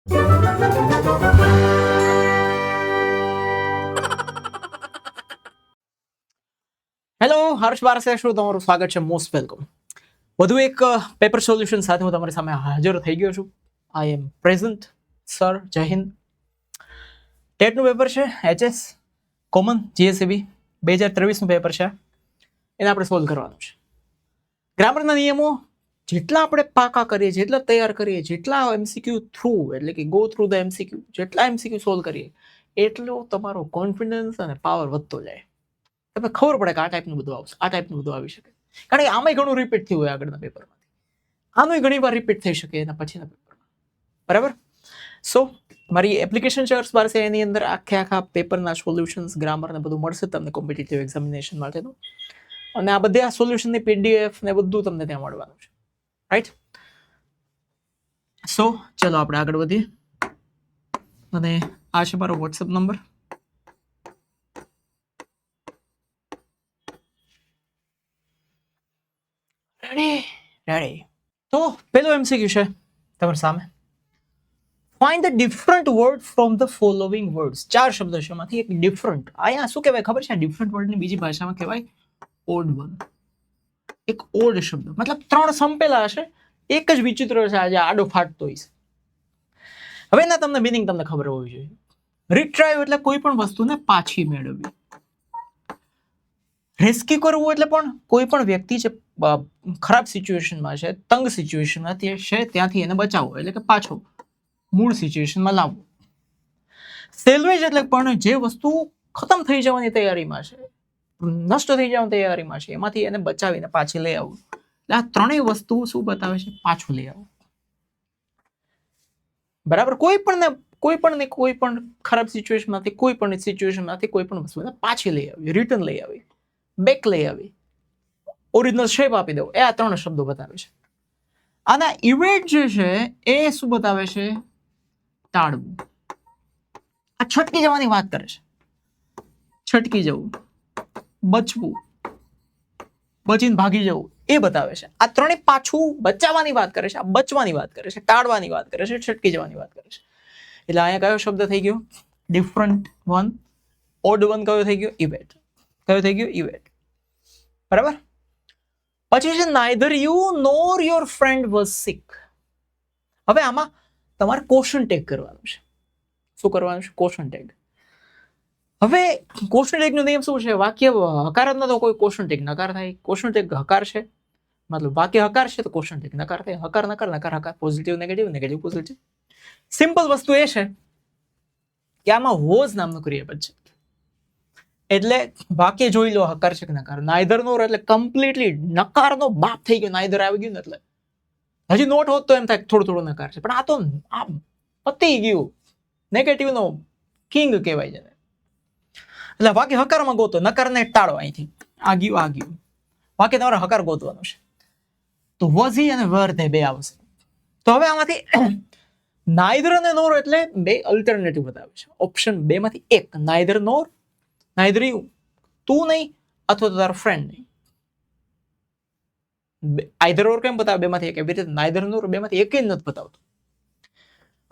Hello, હર્ષ બારસે શું તમારું સ્વાગત છે. Most welcome. વધુ એક પેપર સોલ્યુશન સાથે હું તમારી સામે હાજર થઈ ગયો છું. આઈ એમ પ્રેઝન્ટ સર. જય હિન્દ. ટેટનું પેપર છે, HS કોમન GSEB 2023નું પેપર છે. એને આપણે સોલ્વ કરવાનું છે. ગ્રામરના નિયમો જેટલા આપણે પાકા કરીએ, જેટલા તૈયાર કરીએ, જેટલા MCQ થ્રુ એટલે કે ગો થ્રુ ધ MCQ, જેટલા MCQ સોલ્વ કરીએ એટલો તમારો કોન્ફિડન્સ અને પાવર વધતો જાય. તમને ખબર પડે કે આ ટાઈપનું બધું આવશે, આ ટાઈપનું બધું આવી શકે. કારણ કે આમાંય ઘણું રિપીટ થયું હોય આગળના પેપરમાંથી, આનું ઘણી વાર રિપીટ થઈ શકે એના પછીના પેપરમાં. બરાબર. સો મારી એપ્લિકેશન છે હર્ષ બારસે, એની અંદર આખા પેપરના સોલ્યુશન્સ, ગ્રામર ને બધું મળશે તમને કોમ્પિટિટિવ એક્ઝામિનેશન માટેનું. અને આ બધા સોલ્યુશનની PDF ને બધું તમને ત્યાં મળવાનું છે. રાઈટ. સો ચલો આપણે આગળ વધીએ. અને આ છે મારો વોટ્સએપ નંબર. રેડી. તો પેલો MCQ છે તમારી સામે. Find the different word from the following words. 4 શબ્દ છે, એમાંથી એક ડિફરન્ટ. અહીંયા શું કહેવાય ખબર છે? ડિફરન્ટ વર્ડની બીજી ભાષામાં કહેવાય ઓડ વન. એક ઓડ શબ્દ, મતલબ 3 સંપેલા હશે, એક જ વિચિત્ર છે, આજે આડો ફાટતો હોય છે. હવે એના તમને મિનિંગ તમને ખબર હોવી જોઈએ. રિટ્રાઈવ એટલે કોઈ પણ વસ્તુને પાછી મેળવવી. રેસ્ક્યુ કરવું એટલે પણ કોઈ પણ વ્યક્તિ જે ખરાબ સિચ્યુએશનમાં છે, તંગ સિચ્યુએશનમાં છે, ત્યાંથી એને બચાવવો એટલે કે પાછો મૂળ સિચ્યુએશનમાં લાવવો. સેલ્વેજ એટલે પણ જે વસ્તુ ખતમ થઈ જવાની તૈયારીમાં છે, નષ્ટ થઈ જવાની તૈયારીમાં છે, એમાંથી એને બચાવીને પાછી લઈ આવવું. એટલે આ ત્રણેય વસ્તુ શું બતાવે છે? પાછું લઈ આવવું. બરાબર. કોઈ પણ ખરાબ સિચ્યુએશનમાંથી, કોઈ પણ સિચ્યુએશનમાંથી કોઈ પણ વસ્તુને પાછી લઈ આવી, રિટર્ન લઈ આવી, બેક લઈ આવી, ઓરિજિનલ શેપ આપી દો. એ આ 3 શબ્દો બતાવે છે. આના ઇવેન્ટ જે છે એ શું બતાવે છે? ટાળવું. આ છટકી જવાની વાત કરે છે. છટકી જવું, બચવું, બચીને ભાગી જવું એ બતાવે છે. આ ત્રણેય પાછું બચાવવાની વાત કરે છે, આ બચવાની વાત કરે છે, ટાળવાની વાત કરે છે, છટકી જવાની વાત કરે છે. એટલે અહીંયા કયો શબ્દ થઈ ગયો? Different one. ઓડ વન કયો થઈ ગયો? ઇવેન્ટ. કયો થઈ ગયો? ઇવેન્ટ. બરાબર. પછી છે neither you nor your friend was sick. હવે આમાં તમારે ક્વેશ્ચન ટેગ કરવાનું છે. શું કરવાનું છે? Question tag. હવે ક્વેશ્ચન ટેગનો નિયમ શું છે? વાક્ય હકાર જ ન તો કોઈ ક્વેશ્ચન ટેગ નકાર થાય. ક્વેશ્ચન ટેગ હકાર છે, મતલબ વાક્ય હકાર છે તો ક્વેશ્ચન ટેગ નકાર થાય. હકાર નકાર, નકાર હકાર, positive negative, negative positive. Simple વસ્તુ એ છે કે આમાં વોઝ નામનું ક્રિયાપદ છે. એટલે વાક્ય જોઈ લો, હકાર છે કે નકાર. નાઇધર નોર એટલે કમ્પ્લીટલી નકારનો બાપ થઈ ગયો. નાઇધર આવી ગયું ને એટલે હજી નોટ હોત તો એમ થાય થોડું નકાર છે, પણ આ તો આ પતી ગયું. નેગેટિવ નો કિંગ કહેવાય છે. એટલે વાક્ય હકારમાં ગોતો, નકારને ટાળો. અહીંથી આ ગયું. વાક્ય તમારે હકાર ગોતવાનું છે. તો વોઝ હી અને વર ધે બે આવશે. તો હવે આમાંથી નાઇધર અને નોર એટલે બે અલ્ટરનેટિવ બતાવે છે. ઓપ્શન 2 માંથી એક. નાઇધર નોર, નાઇધર યુ, તું નહીં અથવા તો તારો ફ્રેન્ડ નહીં. આઈધર ઓર કેમ બતાવે? 2 માંથી એક. એવી રીતે નાઇધર નોર 2 માંથી એક નથી બતાવતું.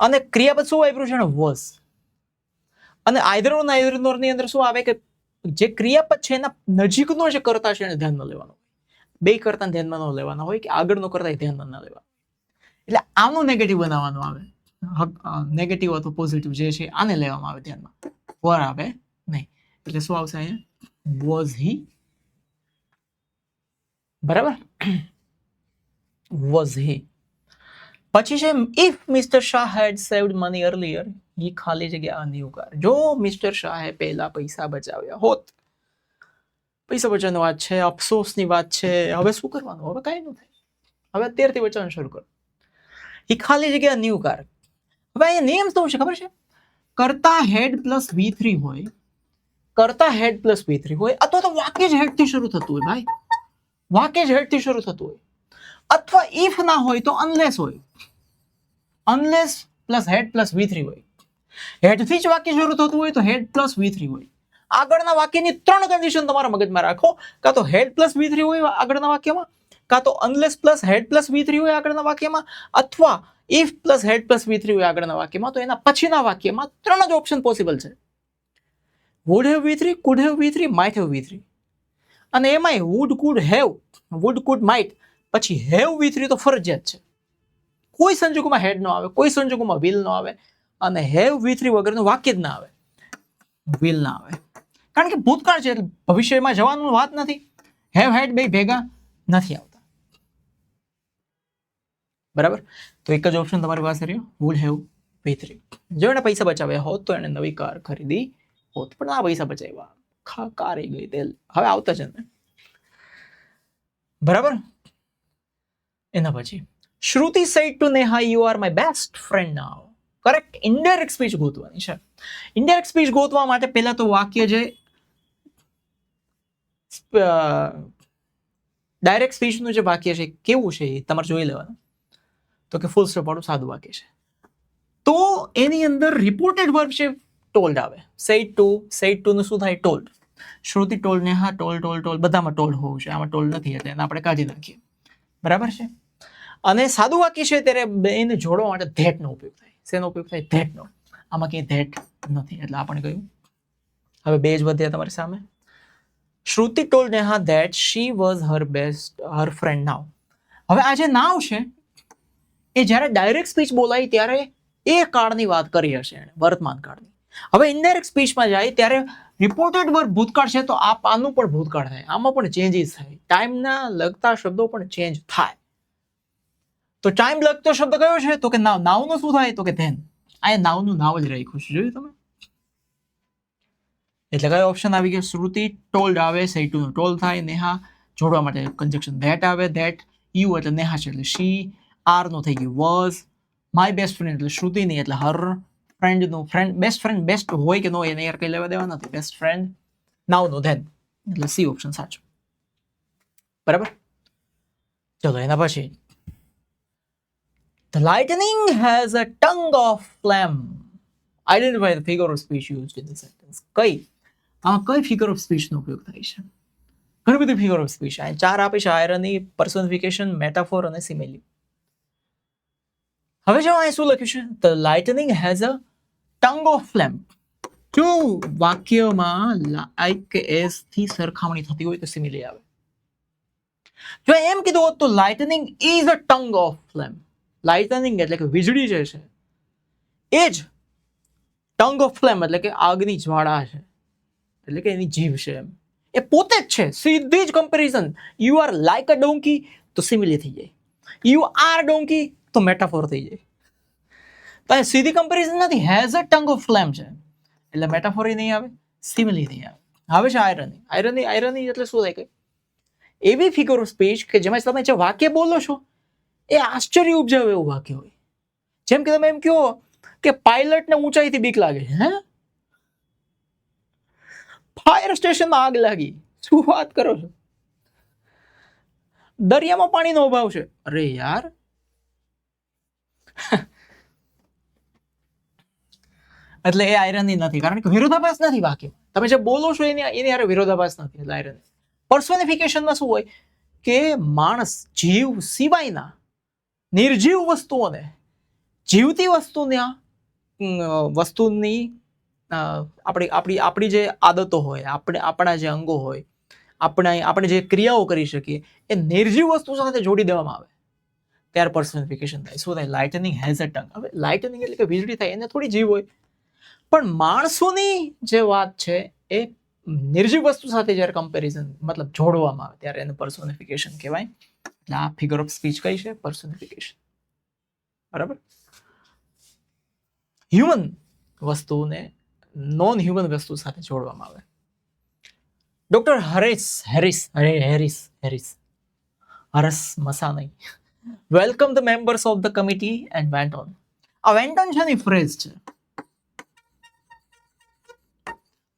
અને ક્રિયાપદ શું વાપર્યું છે? વોઝ. અને આઈધર ઓર નાઇધર નોર ની અંદર શું આવે કે જે ક્રિયાપદ છે એના નજીકનો જે કર્તા છે એને ધ્યાનમાં લેવાનો હોય. બે કર્તા ધ્યાનમાં ન લેવાના હોય કે આગળનો કર્તા ધ્યાનમાં ન લેવાનો. એટલે આનું નેગેટિવ બનાવવાનું આવે. નેગેટિવ અથવા પોઝિટિવ જે છે આને લેવામાં આવે ધ્યાનમાં, વર આવે નહીં. એટલે શું આવશે અહીંયા? Was he. બરાબર. Was he. પછી છે if mister Shah had saved money earlier, he ખાલી જગ્યા અ ન્યુ કાર. જો મિસ્ટર શાહે પહેલા પૈસા બચાવ્યા હોત. પૈસા બચાવવાની વાત છે, અફસોસની વાત છે. હવે શું કરવાનું? હવે કઈ ન થાય. હવે અત્યારથી બચાવવાનું શરૂ કરો. હી ખાલી જગ્યા ન્યુ કાર. હવે અહીંયા નિયમ શું છે ખબર છે? કરતા હેડ પ્લસ V3 હોય, કરતા હેડ પ્લસ V3 હોય, અથવા તો વાક્ય જ હેડ થી શરૂ થતું હોય. ભાઈ વાક્ય જ હેડ થી શરૂ થતું હોય. અથવા ઇફ ના હોય તો અનલેસ હોય. Unless plus had plus V3 હોય. હેડ થી જ વાક્ય શરૂ થતું હોય તો હેડ પ્લસ V3 હોય. આગળના વાક્યની 3 કન્ડિશન તમારા મગજમાં રાખો. કાં તો હેડ પ્લસ V3 હોય આગળના વાક્યમાં, કાં તો unless plus had plus V3 હોય આગળના વાક્યમાં, અથવા if plus had plus V3 હોય આગળના વાક્યમાં. તો એના પછીના વાક્યમાં 3 જ ઓપ્શન પોસિબલ છે. Would have V3, could have V3, might have V3. અને એમાંય would could have, would could might પછી હેવ V3 તો ફરજિયાત છે. કોઈ સંજોગોમાં હેડ ન આવે, કોઈ સંજોગોમાં વિલ ન આવે, અને હેવ V3 વગરનું વાક્ય જ ના આવે, વિલ ના આવે. કારણ કે ભૂતકાળ છે, એટલે ભવિષ્યમાં જવાનું વાત નથી. હેવ હેડ બે ભેગા નથી આવતા. બરાબર. તો એક જ ઓપ્શન તમારી પાસે રહ્યો, વુડ હેવ V3. જો એને પૈસા બચાવ્યા હોત તો એને નવી કાર ખરીદી હોત, પણ આ પૈસા બચાવ્યા, કાર એ ગઈ તેલ હવે આવતા છે ને. બરાબર. એના પછી Shruti said to Neha, you are my best friend now. Correct. Indirect speech ગોતવાની છે. ઇનડાયરેક્ટ સ્પીચ ગોતવા માટે પહેલા તો વાક્ય જે ડાયરેક્ટ સ્પીચનું જે વાક્ય છે કેવું છે એ તમારે જોઈ લેવાનું. તો કે ફૂલ સ્ટોપ વાળું સાદું વાક્ય છે, તો એની અંદર રિપોર્ટેડ વર્બ છે ટોલ્ડ આવે. said to નું શું થાય? ટોલ્ડ. શ્રુતિ ટોલ્ડ નેહા ટોલ્ડ બધામાં ટોલ્ડ હોવું છે, આમાં ટોલ્ડ નથી એટલે એને આપણે કાઢી નાખીએ. બરાબર છે. અને સાદું વાક્ય છે ત્યારે એને જોડવા માટે ધેટ નો ઉપયોગ થાય. શેનો ઉપયોગ થાય? ધેટ નો. આમાં ક્યાંય ધેટ નથી એટલે આપણે કહ્યું. હવે બે જ વધ્યા તમારી સામે. Shruti told Neha that she was her friend now. હવે આ જે નાવ છે એ જ્યારે ડાયરેક્ટ સ્પીચ બોલાય ત્યારે એ કાળની વાત કરી હશે એને, વર્તમાન કાળની. હવે ઇનડાયરેક્ટ સ્પીચમાં જાય ત્યારે રિપોર્ટેડ વર્બ ભૂતકાળ છે તો આનું પણ ભૂતકાળ થાય, આમાં પણ ચેન્જીસ થાય, ટાઈમના લગતા શબ્દો પણ ચેન્જ થાય. તો ટાઈમ લગતો શબ્દ કયો છે? તો કે નાવ. નાવનું શું થાય? તો કે ધેન. આ નાવનું નાવ જ રાખ્યું છે, જોયું તમે? એટલે કયો ઓપ્શન આવી ગયો? શ્રુતિ ટોલ્ડ આવે, say to નું ટોલ્ડ થાય, નેહા જોડવા માટે કન્જક્શન ધેટ આવે, ધેટ. યુ એટલે નેહા છે એટલે શી, આર નું થઈ ગયું વોઝ, માય બેસ્ટ ફ્રેન્ડ એટલે શ્રુતિ નહીં એટલે હર, ફ્રેન્ડ નું ફ્રેન્ડ, બેસ્ટ ફ્રેન્ડ બેસ્ટ હોય કે ન હોય એને યાર કઈ લેવા દેવા નથી, બેસ્ટ ફ્રેન્ડ. નાવ નું ધેન એટલે સી ઓપ્શન સાચો. બરાબર. ચલો એના પછી The lightning has a tongue of flame. Identify the figure of speech used in the sentence. કઈ ફિગર ઓફ સ્પીચ નો ઉપયોગ થાય છે? ઘણી બધી ફિગર ઓફ સ્પીચ આ 4 આપી છે: આયરની, પર્સોનિફિકેશન, મેટાફોર અને સિમિલી. હવે જો અહીં શું લખ્યું છે? The lightning has a tongue of flame. જો વાક્યમાં like as થી સરખામણી થતી હોય તો સિમિલી આવે. જો એમ કીધું હોત તો lightning is a tongue of flame. Lightning એટલે કે વીજળી જે છે એ જ ટંગ ઓફ ફ્લેમ એટલે કે આગની જ્વાળા છે, એટલે કે એની જીભ છે એમ. એ પોતે જ છે. સીધી જ comparison. You are like a donkey તો સિમિલી થઈ જાય, યુ આર ડોંકી તો મેટાફોર થઈ જાય. તો એ સીધી કમ્પેરિઝન નથી, has a tongue of flame છે એટલે મેટાફોર નહીં આવે, સિમિલી નહીં આવે. હવે છે આયરની. આયરની એટલે શું થાય? કે એવી ફિગર ઓફ સ્પીચ કે જેમાં તમે જે વાક્ય બોલો છો એ આશ્ચર્ય ઉપજાવે એવું વાક્ય હોય. જેમ કે તમે એમ કહો કે પાયલટને ઊંચાઈથી બીક લાગે છે. હે, ફાયર સ્ટેશનમાં આગ લાગી, શું વાત કરો છો? દરિયામાં પાણીનો અભાવ છે, અરે યાર. એટલે એ આયરની નથી, કારણ કે વિરોધાભાસ નથી વાક્ય. તમે જે બોલો છો એની હારે વિરોધાભાસ નથી, એટલે આયરની. પર્સોનિફિકેશનમાં શું હોય કે માણસ, જીવ સિવાયના નિર્જીવ વસ્તુઓને જીવતી વસ્તુની આપણી જે આદતો હોય, આપણા જે અંગો હોય, આપણે જે ક્રિયાઓ કરી શકીએ એ નિર્જીવ વસ્તુ સાથે જોડી દેવામાં આવે ત્યારે પર્સોનિફિકેશન થાય. શું થાય? Lightning has a tongue. હવે લાઇટનિંગ એટલે કે વીજળી થાય, એને થોડી જીવ હોય, પણ માણસોની જે વાત છે એ નિર્જીવ વસ્તુ સાથે જ્યારે કમ્પેરિઝન મતલબ જોડવામાં આવે ત્યારે એને પર્સોનિફિકેશન કહેવાય. એટલે આ ફિગર ઓફ સ્પીચ કઈ છે? પર્સોનિફિકેશન. બરાબર. હ્યુમન વસ્તુને નોન હ્યુમન વસ્તુ સાથે જોડવામાં આવે. Doctor Harsh Masani welcome the members of the committee and went on. આ વેન્ટ ઓન છે ને ફ્રેઝ છે.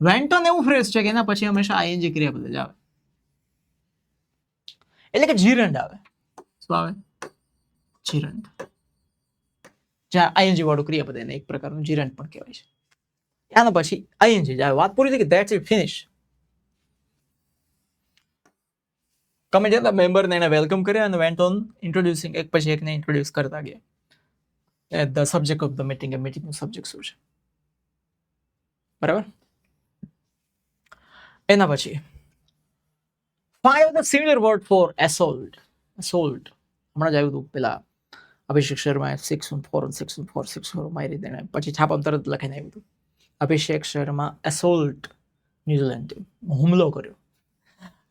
વેન્ટ ઓન એવું ફ્રેઝ છે કે એના પછી હંમેશા આઈએનજી ક્રિયાપદ જ આવે, એટલે કે જીરંડ આવે. શું આવે? જીરંડ. જ્યાં આઈએનજી વાળું ક્રિયાપદ એને એક પ્રકારનું જીરંડ પણ કહેવાય છે. આના પછી આઈએનજી જ આવે. વાત પૂરી થઈ કે ધેટ્સ ઇટ, ફિનિશ. કમિટીના મેમ્બરને એને વેલકમ કર્યા અને વેન્ટ ઓન ઇન્ટ્રોડ્યુસિંગ, એક પછી એકને ઇન્ટ્રોડ્યુસ કરતા ગયા the subject of the meeting, એ મીટિંગનું સબ્જેક્ટ શું છે, બરાબર. એના પછી find the similar word for assault. Assault હમણાં જ આવ્યું હતું પેલા અભિષેક શર્મા 614 614 મારી રીતે એને પછી છાપામાં તરત લખાઈને આવ્યું હતું. અભિષેક શર્મા એસોલ્ટ ન્યુઝીલેન્ડ ટીમ, હુમલો કર્યો.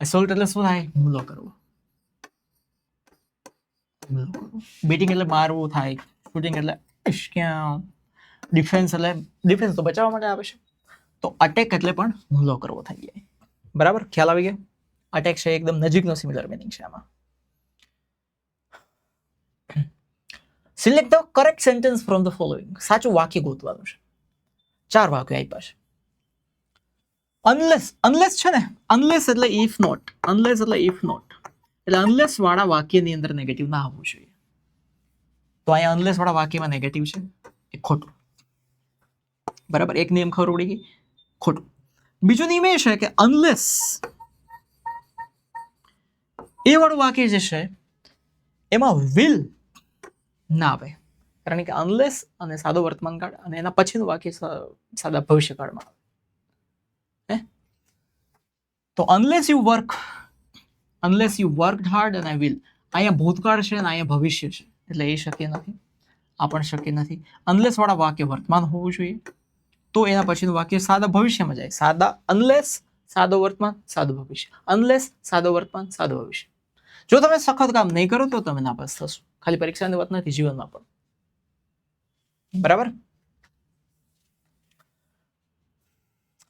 એસોલ્ટ એટલે શું થાય? હુમલો કરવો. બેટિંગ એટલે મારવું થાય, શૂટિંગ એટલે ડિફેન્સ એટલે ડિફેન્સ તો બચાવવા માટે આવે છે, તો અટેક એટલે પણ હુમલો કરવો થઈ જાય. બરાબર, ખ્યાલ આવી ગયો? અટેક છે એકદમ નજીકનો સિમિલર મિનિંગ છે આમાં. Select the correct sentence from the following. સાચું વાક્ય ગોતવાનું છે. 4 વાક્યો આપ્યા છે. અનલેસ છે ને, અનલેસ એટલે ઇફ નોટ, અનલેસ એટલે ઇફ નોટ, એટલે અનલેસ વાળા વાક્યની અંદર નેગેટિવ ના આવવું જોઈએ. તો અહીંયા અનલેસ વાળા વાક્યમાં નેગેટિવ છે, એ ખોટું. બરાબર, એક નિયમ ખબર પડી ગઈ, ખોટું. બીજો નિયમ એ છે કે અનલેસ એ વાળું વાક્ય જે છે એમાં વિલ ના આવે, કારણ કે અનલેસ અને સાદો વર્તમાન કાળ અને એના પછીનું વાક્ય સાદા ભવિષ્યકાળમાં આવે. તો અનલેસ યુ વર્ક હાર્ડ અને વિલ, અહીંયા ભૂતકાળ છે અને અહીંયા ભવિષ્ય છે, એટલે એ શક્ય નથી, આ પણ શક્ય નથી. અનલેસ વાળા વાક્ય વર્તમાન હોવું જોઈએ, તો એના પછીનું વાક્ય સાદા ભવિષ્યમાં જાય. સાદા અનલેસ, સાદો વર્તમાન, સાદું ભવિષ્ય, અનલેસ, સાદો વર્તમાન, સાદું ભવિષ્ય. જો તમે સખત કામ નહીં કરો તો તમે નાપાસ થશો. ખાલી પરીક્ષાની વાત નથી, જીવનમાં પણ. બરાબર.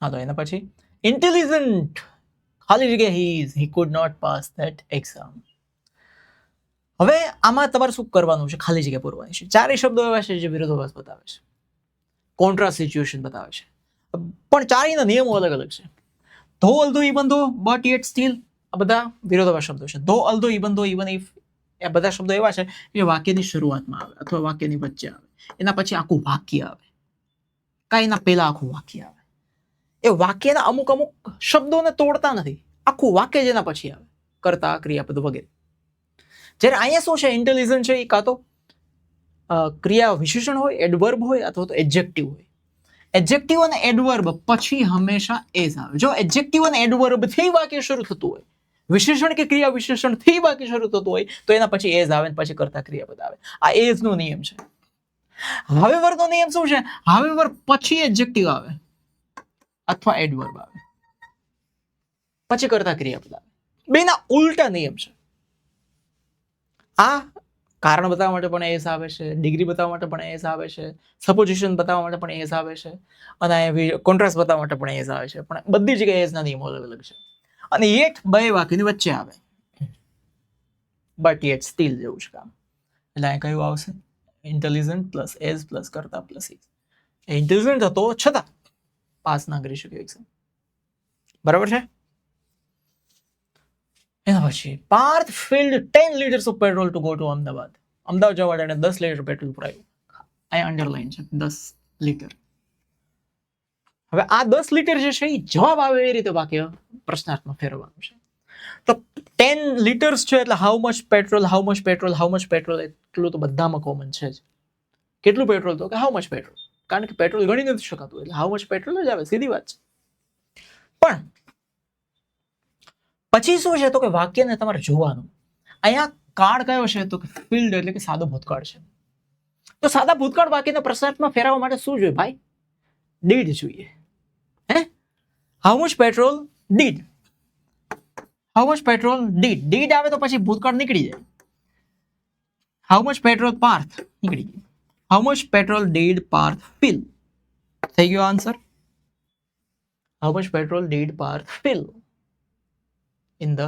હા, તો એના પછી ઇન્ટેલિજન્ટ, ખાલી જગ્યા he could not pass that exam. હવે આમાં તમારે શું કરવાનું છે? ખાલી જગ્યા પૂરવાની છે. 4 શબ્દો એવા છે જે વિરોધાભાસ બતાવે છે, કોન્ટ્રાસ્ટ સિચ્યુએશન બતાવે છે, પણ 4 નિયમો અલગ અલગ છે. Though, although, even though, but yet still, આ બધા વિરોધાભાસ શબ્દો છે. Though, although, even though, even if, એ બધા શબ્દો એવા છે જે વાક્યની શરૂઆતમાં આવે અથવા વાક્યની વચ્ચે આવે, એના પછી આખું વાક્ય આવે, કાંઈ એના પહેલા આખું વાક્ય આવે. એ વાક્યના અમુક શબ્દોને તોડતા નથી, આખું વાક્ય જ એના પછી આવે, કર્તા, ક્રિયાપદ વગેરે. જ્યારે અહીંયા શું છે, ઇન્ટેલિજન્ટ છે એ કાં તો ક્રિયા વિશેષણ હોય, એડવર્બ હોય, અથવા તો એડજેક્ટિવ હોય. એડજેક્ટિવ અને એડવર્બ પછી હંમેશા એઝ આવે. જો એડજેક્ટિવ અને એડવર્બ થી વાક્ય શરૂ થતું હોય, વિશેષણ કે ક્રિયા વિશેષણ થી વાક્ય શરૂ થતું હોય, તો એના પછી એઝ આવે, પછી કરતા ક્રિયાપદ આવે. આ એઝ નો નિયમ છે. હાવેવર નો નિયમ શું છે? હાવેવર પછી એડજેક્ટિવ આવે અથવા એડવર્બ આવે, પછી કરતા ક્રિયાપદ આવે. બેના ઉલટા નિયમ છે. આ કારણ બતાવવા માટે પણ એસ આવે છે, ડિગ્રી બતાવવા માટે પણ એસ આવે છે, સપોઝિશન બતાવવા માટે પણ એસ આવે છે, અને કોન્ટ્રાસ્ટ બતાવવા માટે પણ એસ આવે છે. પણ બધી જગ્યાએ એસના નિયમો અલગ અલગ છે. અને યેટ બે વાક્યની વચ્ચે આવે, બટ યેટ સ્ટીલ જેવું છે કામ. એટલે અહીં કયું આવશે? ઇન્ટેલિજન્ટ પ્લસ એઝ પ્લસ કરતા પ્લસ ઇઝ. ઇન્ટેલિજન્ટ હતો છતાં પાસ ના કરી શક્યો એક્ઝામ. બરાબર છે. એના પછી Parth filled 10 liters of petrol to go to Ahmedabad. Ahmedabad જવા માટે 10 લીટર પેટ્રોલ પુરાયું. અહીંયા અંડરલાઈન છે 10 લીટર. હવે આ 10 લીટર જે છે એ જવાબ આવે એ રીતે વાક્ય પ્રશ્નાર્થમાં ફેરવવાનું છે. તો 10 લીટર્સ છે એટલે how much petrol, how much petrol, how much petrol, એટલું તો બધામાં કોમન છે જ. કેટલું પેટ્રોલ? તો કે હાઉ મચ પેટ્રોલ, કારણ કે પેટ્રોલ ગણી નથી શકાતું, એટલે હાઉ મચ પેટ્રોલ જ આવે, સીધી વાત છે. પણ પછી શું છે તો કે વાક્યને તમારે જોવાનું. અહીંયા કાળ કયો છે તો કે ફિલ્ડ, એટલે કે સાદો ભૂતકાળ છે. તો સાદા ભૂતકાળ વાક્યને પ્રશ્નાર્થમાં ફેરવવા માટે શું જોઈએ ભાઈ? ડીડ જોઈએ. હે, how much petrol did, how much petrol did. Did આવે તો પછી ભૂતકાળ નીકળી જાય. હાઉ મચ પેટ્રોલ પાર્થ નીકળી ગયું. How much petrol did Parth fill, થઈ ગયો answer. How much petrol did Parth fill in the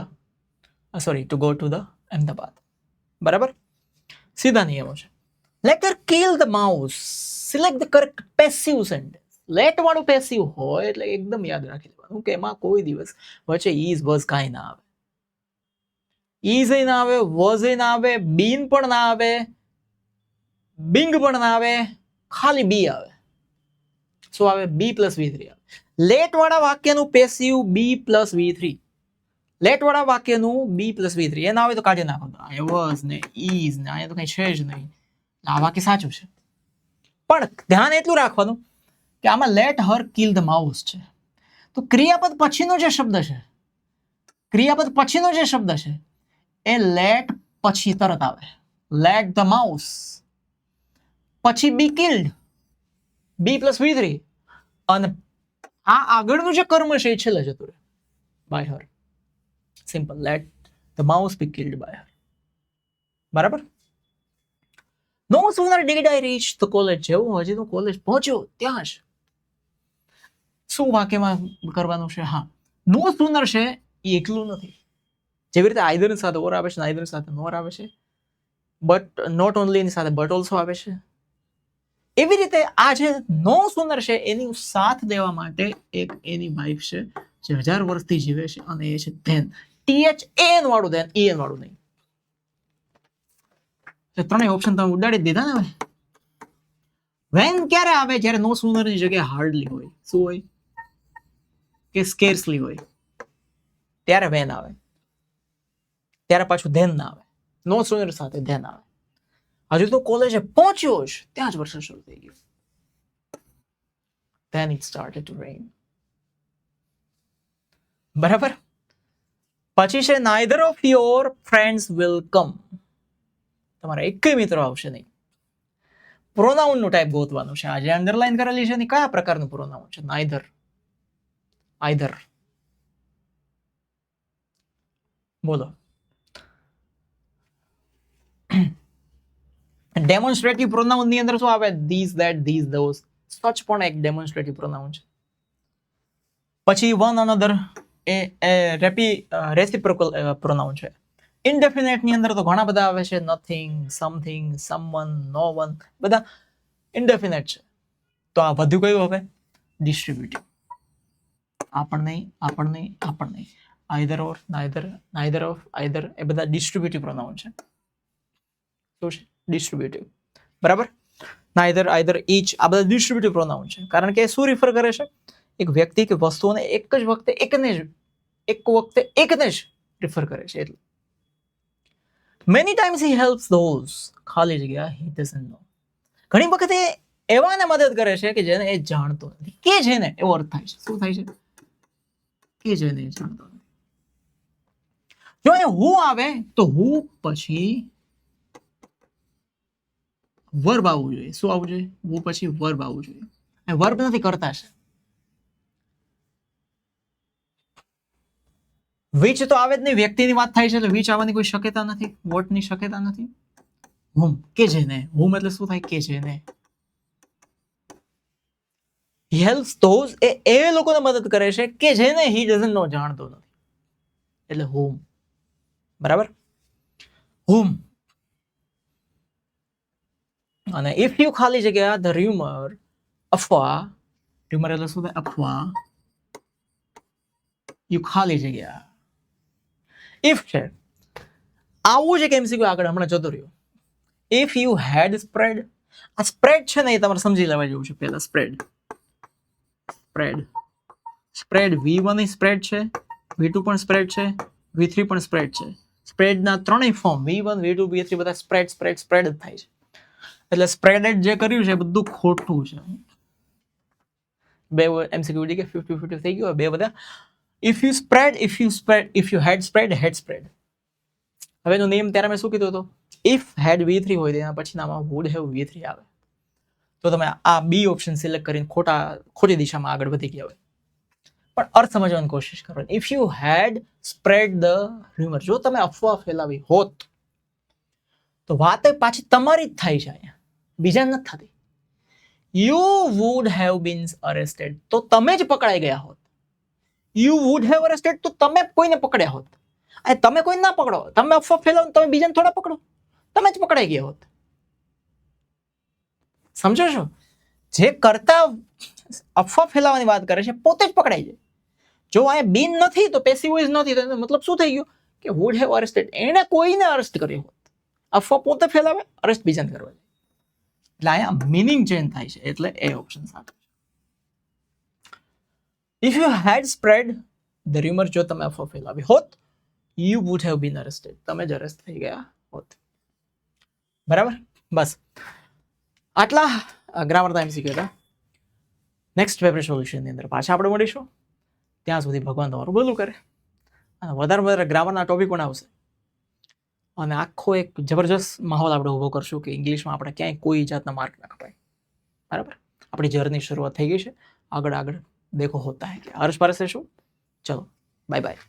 to go to the Ahmedabad. બરાબર. સીધા નિયમો છે. Let her kill the mouse. Select the correct passive sentence. Let વાળું passive હોય એટલે એકદમ યાદ રાખી લેવાનું કે એમાં કોઈ દિવસ વચ્ચે is was કાંઈ ના આવે. is એ ના આવે, was એ ના આવે, been પણ ના આવે, bing પણ ના આવે, ખાલી be આવે. શું આવે? b plus v3 આવે. લેટ વાળા વાક્યનું passive b plus v3. Let વાળા વાક્યનું બી પ્લસ V3 એ ના આવે તો કાઢી નાખો. અહીંયા વોઝ ને ઇઝ ને અહીંયા તો કઈ છે જ નહીં. આ વાક્ય સાચું છે. પણ ધ્યાન એટલું રાખવાનું કે આમાં let her kill the mouse છે. તો ક્રિયાપદ પછીનો જે શબ્દ છે એ લેટ પછી તરત આવે. લેટ ધ માઉસ પછી બી કિલ્ડ બી પ્લસ V3 અને આ આગળનું જે કર્મ છે એ છેલ્લે જતું રહે by her. Simple. Let the mouse be killed by her. બરાબર. No sooner did I reach the college. જેવું હજી તો કોલેજ પહોંચ્યો ત્યાં જ શું વાક્યમાં કરવાનું છે? હા, નો sooner છે એ એકલું નથી. જેવી રીતે આઈધર ની સાથે ઓર આવે છે, આઈધર સાથે નોર આવે છે, બટ નોટ ઓનલી ની સાથે બટ ઓલ્સો આવે છે. એવી રીતે આ જે નો sooner છે એની સાથ દેવા માટે એક એની વાઇફ છે જે 1000 વર્ષથી જીવે છે અને એ છે ધેન. THAN વાળું ધેન, EN વાળું નહીં. ત્રણેય ઓપ્શન તમે ઉડાડી દીધા ને. હવે વેન ક્યારે આવે? જ્યારે નો sooner ની જગ્યાએ હાર્ડલી હોય. શું હોય? કે સ્કેર્સલી હોય. ત્યારે વેન આવે. ત્યારે પાછું ધેન ના આવે. નો sooner સાથે ધેન આવે. હજુ તો કોલેજે પહોંચ્યો જ ત્યાં જ વર્ષા શરૂ થઈ ગયું. Then it started to rain. બરાબર. પછી છે neither of your friends will come. તમારા એકેય મિત્રો આવશે નહીં. પ્રોનાઉન નું ટાઈપ ગોતવાનું છે. આ જે અંડરલાઈન કરેલી છે ને કયા પ્રકારનું પ્રોનાઉન છે? neither, either. બોલો. ડેમોન્સ્ટ્રેટિવ પ્રોનાઉન ની અંદર શું આવે? these, that, these, those. સચ પણ એક ડેમોન્સ્ટ્રેટિવ પ્રોનાઉન છે. પછી વન અનધર એ રેસિપ્રોકલ પ્રોનાઉન છે. ઇનડેફિનેટ ની અંદર તો ઘણા બધા આવે છે. નથિંગ, સમથિંગ, સમવન, નો વન, બધા ઇનડેફિનેટ છે. તો આ વધુ કયું હવે? ડિસ્ટ્રીબ્યુટિવ. આ પણ નહીં. Either or, neither of, either એ બધા ડિસ્ટ્રીબ્યુટિવ પ્રોનાઉન છે. શું છે? ડિસ્ટ્રીબ્યુટિવ. બરાબર. નાઈધર, આઈધર, ઈચ આ બધા ડિસ્ટ્રીબ્યુટિવ પ્રોનાઉન છે. કારણ કે શું રિફર કરે છે? એક વ્યક્તિ કે વસ્તુઓને એક વખતે એકને જ રિફર કરે છે. એટલે many times he helps those ખાલી જગ્યા he doesn't know. ઘણી વખતે એવાને મદદ કરે છે કે જેને એ જાણતો નથી. કે જેને એવો અર્થ થાય છે. શું થાય છે? કે જેને એ જાણતો નથી. જો એ હું આવે તો હું પછી વર્બ આવવું જોઈએ. શું આવવું જોઈએ? હું પછી વર્બ આવવું જોઈએ. વર્બ નથી, કરતા છે. વિચ તો આવે જ નહીં. વ્યક્તિની વાત થાય છે એટલે વિચ આવવાની કોઈ શક્યતા નથી. વોટની શક્યતા નથી. હુમ, કે જેને. હુમ એટલે શું થાય? કે જેને. He helps those એ લોકોને મદદ કરે છે કે જેને he doesn't know જાણતો નથી. એટલે whom. બરાબર. whom. અને if you ખાલી જગ્યા the rumor અફવા. rumor એટલે શું થાય? અફવા. you ખાલી જગ્યા if છે. આવું જ એક MCQ આગળ હમણાં જતો રહ્યો. if you had spread. આ સ્પ્રેડ છે ને એ તમારે સમજી લેવા જેવું છે. પહેલા સ્પ્રેડ V1 સ્પ્રેડ છે, V2 પણ સ્પ્રેડ છે, V3 પણ સ્પ્રેડ છે. સ્પ્રેડના ત્રણેય ફોર્મ V1, V2, V3 બધા સ્પ્રેડ જ થાય છે. એટલે સ્પ્રેડેડ જે કર્યું છે એ બધું ખોટું છે. બે MCQ કે 50-50 થઈ ગયું. બે બધા if you had spread. હવે એનો નિયમ ત્યારે મેં શું કીધું હતો? if had V3 હોય તેના પછી નામાં would have V3 આવે તો તમે આ બી ઓપ્શન સિલેક્ટ કરીને ખોટી દિશામાં આગળ વધી ગયા હોય. પણ અર્થ સમજવાની કોશિશ કરો. If you had spread the rumor, જો તમે અફવા ફેલાવી હોત તો વાત પાછી તમારી જ થાય છે. અહીંયા બીજા નથી થતી. You would have been arrested, તો તમે જ પકડાઈ ગયા હોત. યુ વુડ હેવ અરેસ્ટેડ, તો તમે કોઈને પકડ્યા હોત. તમે કોઈને ના પકડો, તમે અફવા ફેલાવો, તમે બીજાને થોડા પકડો, તમે જ પકડાઈ ગયા હોત. સમજો છો? જે કરતા અફવા ફેલાવાની વાત કરે છે પોતે જ પકડાઈ જાય. જો અહીંયા બીન નથી તો પેસિવ વોઇસ નથી, તો મતલબ શું થઈ ગયું? કે વુડ હેવ અરેસ્ટેડ, એને કોઈને અરેસ્ટ કર્યો હોત. અફવા પોતે ફેલાવે, અરેસ્ટ બીજાને કરવા જાય. એટલે અહીંયા મિનિંગ ચેન્જ થાય છે. એટલે એ ઓપ્શન સાચો છે. If you had spread the rumor, જો તમે અફવા ફેલાવી હોત you would have been arrested, તમે જ અરેસ્ટ થઈ ગયા હોત. બરાબર, બસ આટલા ગ્રામરના MCQ હતા. નેક્સ્ટ પેપર સોલ્યુશનની અંદર પાછા આપણે મળીશું. ત્યાં સુધી ભગવાન તમારું ભલું કરે અને વધારે ગ્રામરના ટોપિક પણ આવશે અને આખો એક જબરજસ્ત માહોલ આપણે ઊભો કરશું કે ઇંગ્લિશમાં આપણે ક્યાંય કોઈ જાતના માર્ક ના કપાય. બરાબર, આપણી જર્ની શરૂઆત થઈ ગઈ છે. આગળ આગળ દેખો હોતા હે કે હર્ષ પારસે શું. ચલો બાય બાય.